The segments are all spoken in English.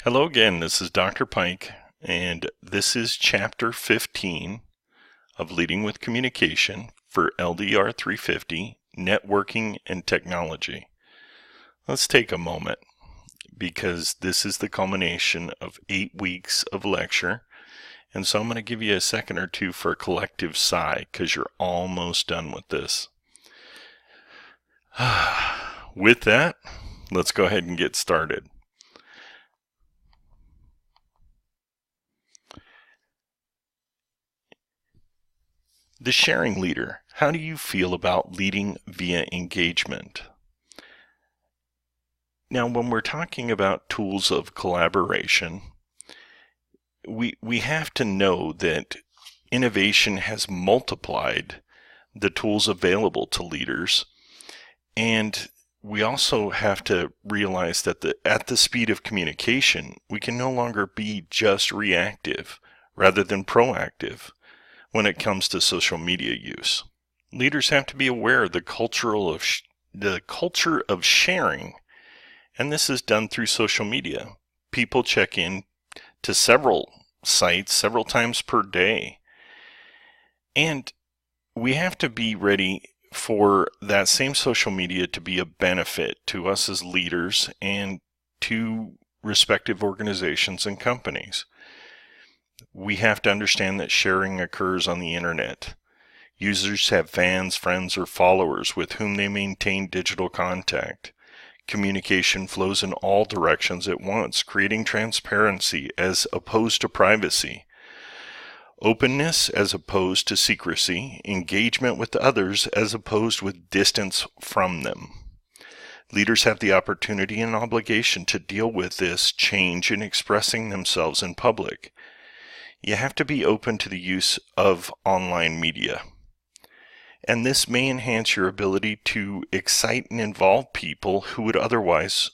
Hello again, this is Dr. Pike, and this is Chapter 15 of Leading with Communication for LDR350, Networking and Technology. Let's take a moment, because this is the culmination of 8 weeks of lecture, and so I'm going to give you a second or two for a collective sigh, because you're almost done with this. With that, let's go ahead and get started. The sharing leader. How do you feel about leading via engagement? Now, when we're talking about tools of collaboration, we have to know that innovation has multiplied the tools available to leaders, and we also have to realize that at the speed of communication, we can no longer be just reactive rather than proactive when it comes to social media use. Leaders have to be aware of the culture of sharing, and this is done through social media. People check in to several sites several times per day, and we have to be ready for that same social media to be a benefit to us as leaders and to respective organizations and companies. We have to understand that sharing occurs on the internet. Users have fans, friends, or followers with whom they maintain digital contact. Communication flows in all directions at once, creating transparency as opposed to privacy, openness as opposed to secrecy, engagement with others as opposed with distance from them. Leaders have the opportunity and obligation to deal with this change in expressing themselves in public. You have to be open to the use of online media. And this may enhance your ability to excite and involve people who would otherwise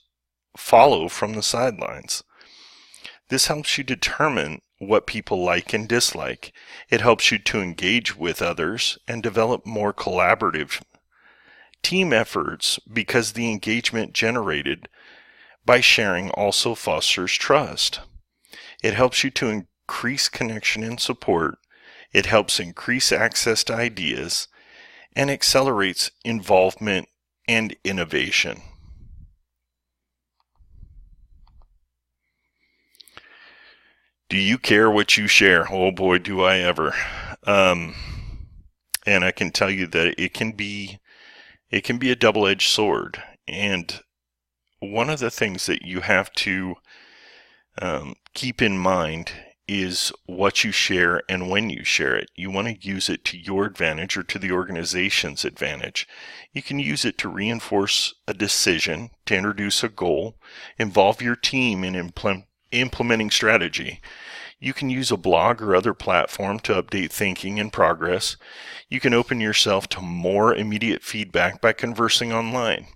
follow from the sidelines. This helps you determine what people like and dislike. It helps you to engage with others and develop more collaborative team efforts, because the engagement generated by sharing also fosters trust. It helps you to increase connection and support. It helps increase access to ideas and accelerates involvement and innovation. Do you care what you share? Oh boy, do I ever. And I can tell you that it can be a double-edged sword. And one of the things that you have to keep in mind is what you share and when you share it. You want to use it to your advantage or to the organization's advantage. You can use it to reinforce a decision, to introduce a goal, involve your team in implementing strategy. You can use a blog or other platform to update thinking and progress. You can open yourself to more immediate feedback by conversing online.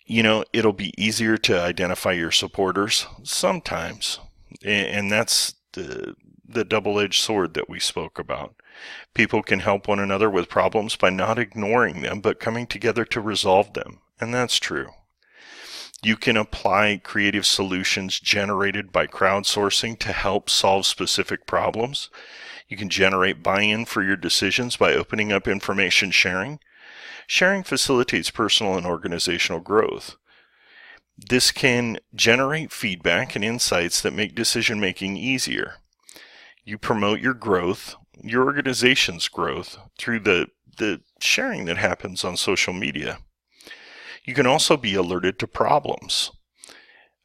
It'll be easier to identify your supporters sometimes. And that's the double-edged sword that we spoke about. People can help one another with problems by not ignoring them, but coming together to resolve them. And that's true. You can apply creative solutions generated by crowdsourcing to help solve specific problems. You can generate buy-in for your decisions by opening up information sharing. Sharing facilitates personal and organizational growth. This can generate feedback and insights that make decision-making easier. You promote your growth, your organization's growth, through the sharing that happens on social media. You can also be alerted to problems.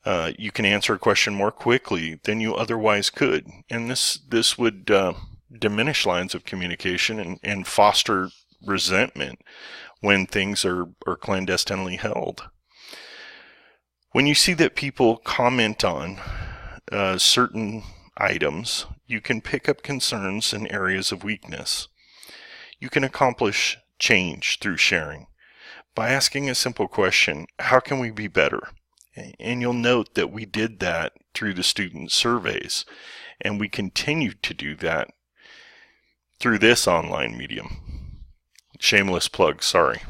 You can answer a question more quickly than you otherwise could, and this would diminish lines of communication and foster resentment when things are clandestinely held. When you see that people comment on certain items, you can pick up concerns and areas of weakness. You can accomplish change through sharing by asking a simple question: how can we be better? And you'll note that we did that through the student surveys, and we continue to do that through this online medium. Shameless plug, sorry.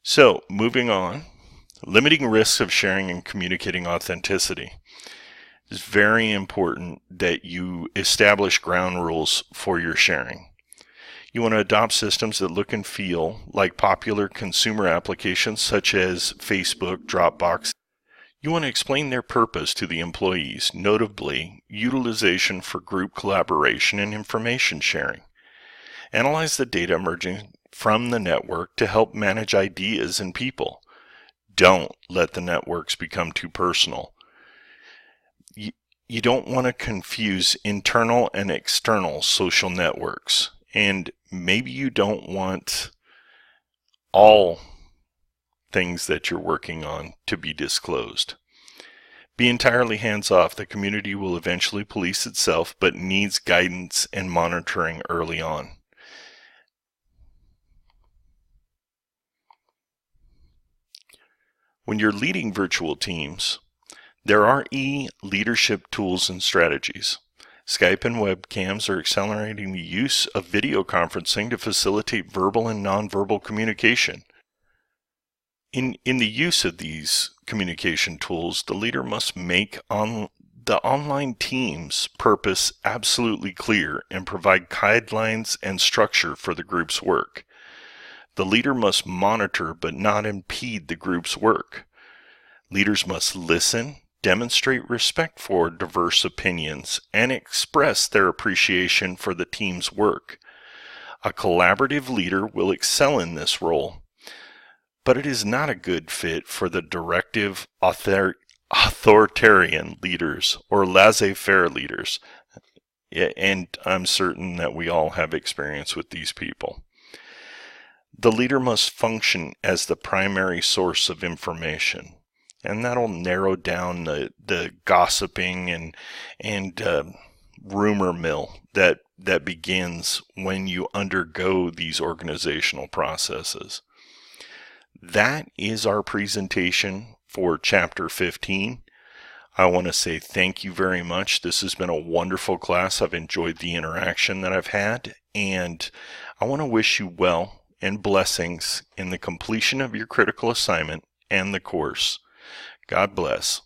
So, moving on. Limiting risks of sharing and communicating authenticity. It's very important that you establish ground rules for your sharing. You want to adopt systems that look and feel like popular consumer applications such as Facebook, Dropbox. You want to explain their purpose to the employees, notably utilization for group collaboration and information sharing. Analyze the data emerging from the network to help manage ideas and people. Don't let the networks become too personal. You don't want to confuse internal and external social networks. And maybe you don't want all things that you're working on to be disclosed. Be entirely hands-off. The community will eventually police itself, but needs guidance and monitoring early on. When you're leading virtual teams, there are leadership tools and strategies. Skype and webcams are accelerating the use of video conferencing to facilitate verbal and nonverbal communication. In the use of these communication tools, the leader must make the online team's purpose absolutely clear and provide guidelines and structure for the group's work. The leader must monitor but not impede the group's work. Leaders must listen, demonstrate respect for diverse opinions, and express their appreciation for the team's work. A collaborative leader will excel in this role, but it is not a good fit for the directive, authoritarian leaders or laissez-faire leaders. And I'm certain that we all have experience with these people. The leader must function as the primary source of information, and that'll narrow down the gossiping and rumor mill that begins when you undergo these organizational processes. That is our presentation for Chapter 15. I want to say thank you very much. This has been a wonderful class. I've enjoyed the interaction that I've had, and I want to wish you well and blessings in the completion of your critical assignment and the course. God bless.